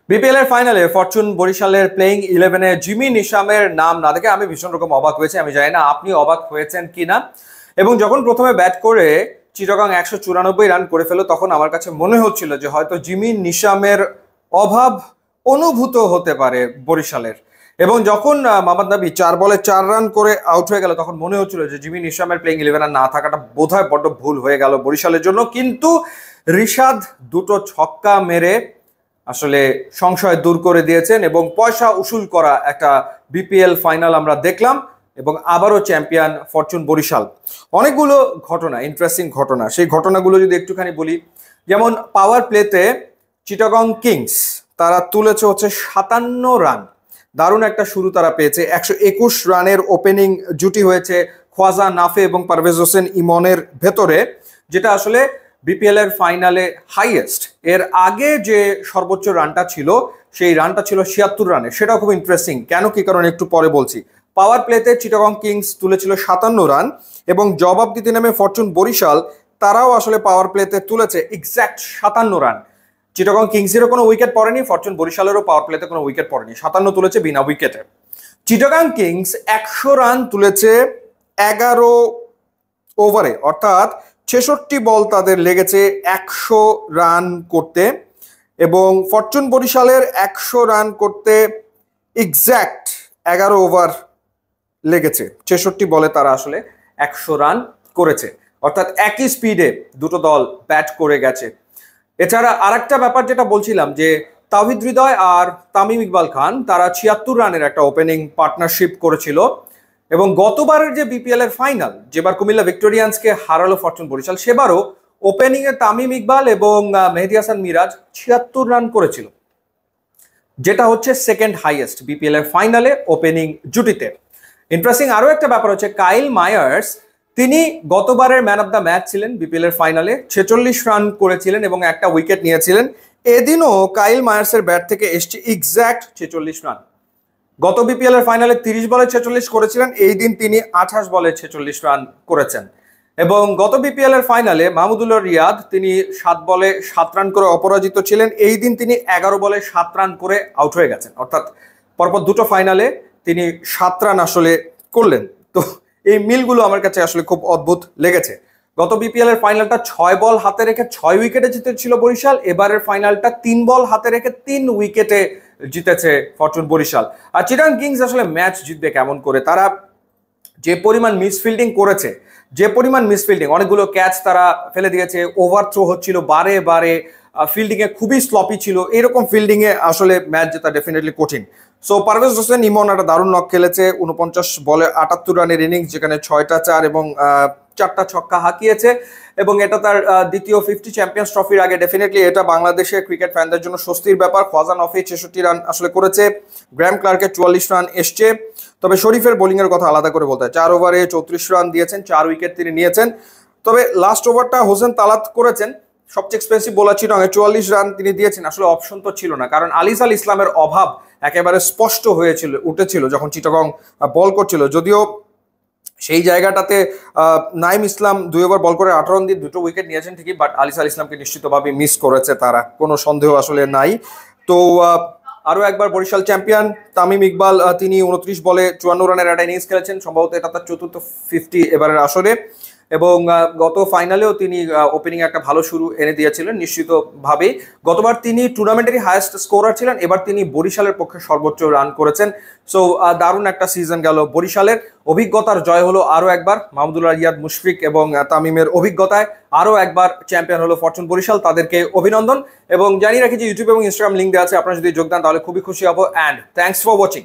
BPL এর ফাইনালে Fortune বরিশালের প্লেইং 11-এ জিমি নিশামের নাম না দেখে আমি ভীষণ রকম অবাক হয়েছি। আমি জানি না আপনি অবাক হয়েছেন কিনা। এবং যখন প্রথমে ব্যাট করে চিটাগং 194 রান করে ফেলো, তখন আমার কাছে মনে হচ্ছিল যে হয়তো জিমি নিশামের অভাব অনুভূত হতে পারে বরিশালের। এবং যখন মোহাম্মদ নবী 4 বলে 4 রান করে আউট হয়ে গেল, তখন মনে হচ্ছিল যে জিমি নিশামের প্লেইং 11 না থাকাটা বোধহয় বড্ড ভুল হয়ে গেল বরিশালের জন্য। কিন্তু রিশাদ দুটো ছক্কা মেরে আসলে সংশয় দূর করে দিয়েছেন এবং পয়সা উসুল করা একটা বিপিএল ফাইনাল আমরা দেখলাম এবং আবারও চ্যাম্পিয়ন ফরচুন বরিশাল। অনেকগুলো ঘটনা, ইন্টারেস্টিং ঘটনা, সেই ঘটনাগুলো যদি একটুখানি বলি। যেমন পাওয়ার প্লেতে চিটাগং কিংস তারা তুলেছে হচ্ছে 57 রান। দারুণ একটা শুরু তারা পেয়েছে। 121 রানের ওপেনিং জুটি হয়েছে খোয়াজা নাফে এবং পারভেজ হোসেন ইমনের ভেতরে, যেটা আসলে বিপিএল এর ফাইনালে হাইয়েস্ট। এর আগে যে সর্বোচ্চ রানটা ছিল সেই রানটা ছিল 76 রানে। সেটাও খুব ইন্টারেস্টিং। কেন কি কারণ একটু পরে বলছি। পাওয়ার প্লেতে চিটাগং কিংস তুলেছিল 57 রান এবং জবাব দিতে নেমে ফরচুন বরিশাল তারাও আসলে পাওয়ার প্লেতে তুলেছে এক্স্যাক্ট 57 রান। চিটাগং কিংসেরও কোনো উইকেট পড়েনি, ফরচুন বরিশালেরও পাওয়ার প্লেতে কোনো উইকেট পড়েনি। 57 তুলেছে বিনা উইকেটে। চিটাগং কিংস 100 রান তুলেছে 11 ওভারে, অর্থাৎ 66 বল তাদের লেগেছে 100 রান করতে। এবং ফরচুন বরিশালের 100 রান করতে এক্স্যাক্ট 11 ওভার লেগেছে। 66 বলে তারা আসলে 100 রান করেছে, অর্থাৎ একই স্পিডে দুটো দল ব্যাট করে গেছে। এছাড়া আরেকটা ব্যাপার যেটা বলছিলাম যে তাওহিদ হৃদয় আর তামিম ইকবাল খান তারা 76 রানের একটা ওপেনিং পার্টনারশিপ করেছিল। এবং গতবারের যে বিপিএল এর ফাইনাল, যেবার কুমিল্লা ভিক্টোরিয়ান্সকে হারালো ফরচুন বরিশাল, সেবারও ওপেনিং এ তামিম ইকবাল এবং মেহেদী হাসান মিরাজ 76 রান করেছিল, যেটা হচ্ছে সেকেন্ড হাইয়েস্ট বিপিএল এর ফাইনালে ওপেনিং জুটিতে। ইন্টারেস্টিং আরো একটা ব্যাপার হচ্ছে কাইল মায়ার্স, তিনি গতবারের ম্যান অফ দ্য ম্যাচ ছিলেন বিপিএল এর ফাইনালে, 46 রান করেছিলেন এবং একটা উইকেট নিয়েছিলেন। এদিনও কাইল মায়ার্সের ব্যাট থেকে এসছে এক্স্যাক্ট 46 রান। গত বিপিএল এর ফাইনালে 30 বলে 46 করেছিলেন, এই দিন তিনি 28 বলে 46 রান করেছেন। এবং গত বিপিএল এর ফাইনালে মাহমুদুল্লাহ রিয়াদ তিনি 7 বলে 7 রান করে অপরাজিত ছিলেন, এই দিন তিনি 11 বলে 7 রান করে আউট হয়ে গেছেন। অর্থাৎ পরপর দুটো ফাইনালে তিনি 7 রান আসলে করলেন। তো এই মিলগুলো আমার কাছে আসলে খুব অদ্ভুত লেগেছে। গত বিপিএল এর ফাইনালটা 6 বল হাতে রেখে 6 উইকেটে জিতেছিল বরিশাল, এবারের ফাইনালটা 3 বল হাতে রেখে 3 উইকেটে জিতেছে ফরচুন বরিশাল। আর চিটাগং কিংস আসলে ম্যাচ জিতবে কেমন করে? তারা যে পরিমাণ মিসফিল্ডিং করেছে, যে পরিমাণ মিসফিল্ডিং, অনেকগুলো ক্যাচ তারা ফেলে দিয়েছে, ওভার থ্রো হচ্ছিল বারে বারে, ফিল্ডিং এ খুবই স্লপি ছিল। এরকম ফিল্ডিং এ আসলে ম্যাচ জেতা ডেফিনেটলি কঠিন। সো পারভেজ হোসেন ইমন একটা দারুণ নক খেলেছে, 49 বলে 78 রানের ইনিংস, যেখানে 6টা 4 এবং 4টা ছক্কা হাঁকিয়েছে। এবং এটা তার দ্বিতীয় 50 চ্যাম্পিয়ন্স ট্রফির আগে ডেফিনেটলি এটা বাংলাদেশের ক্রিকেট ফ্যানদের জন্য স্বস্তির ব্যাপার। খোয়াজা নফি 66 রান আসলে করেছে, গ্র্যাম ক্লার্কের 44 রান এসছে। তবে শরীফের বোলিং এর কথা আলাদা করে বলতে হয়। 4 ওভারে 34 রান দিয়েছেন, 4 উইকেট তিনি নিয়েছেন। তবে লাস্ট ওভারটা হোসেন তালাত করেছেন, সবচেয়ে এক্সপেন্সিভ বোলার ছিল, 44 রান তিনি দিয়েছেন। আসলে অপশন তো ছিল না, কারণ আলিস আল ইসলামের অভাব একেবারে স্পষ্ট হয়েছিল, উঠেছিল যখন চিটাগং বল করছিল। যদিও সেই জায়গাটাতে নাইম ইসলাম 2 ওভার বল করে 18 রান দিয়ে 2টো উইকেট নিয়েছেন ঠিকই, বাট আলিস আল ইসলামকে নিশ্চিতভাবে মিস করেছে তারা, কোনো সন্দেহ আসলে নাই। তো আরো একবার বরিশাল চ্যাম্পিয়ন তামিম ইকবাল, তিনি 29 বলে 54 রানের একটা ইনিংস খেলেছেন, সম্ভবত এটা তার চতুর্থ 50 এবারের আসরে। এবং গত ফাইনালেও তিনি ওপেনিং একটা ভালো শুরু এনে দিয়েছিলেন নিশ্চিতভাবেই। গতবার তিনি টুর্নামেন্টেরই হায়েস্ট স্কোরার ছিলেন, এবার তিনি বরিশালের পক্ষে সর্বোচ্চ রান করেছেন। সো দারুণ একটা সিজন গেল বরিশালের। অভিজ্ঞতার জয় হলো আরও একবার মাহমুদুল্লাহ রিয়াদ, মুশফিক এবং তামিমের অভিজ্ঞতায় আরও একবার চ্যাম্পিয়ন হলো ফরচুন বরিশাল, তাদেরকে অভিনন্দন। এবং জানিয়ে রাখি যে ইউটিউব এবং ইনস্টাগ্রাম লিঙ্ক দেওয়া আছে, আপনারা যদি যোগদান তাহলে খুবই খুশি হবো। And thanks for watching.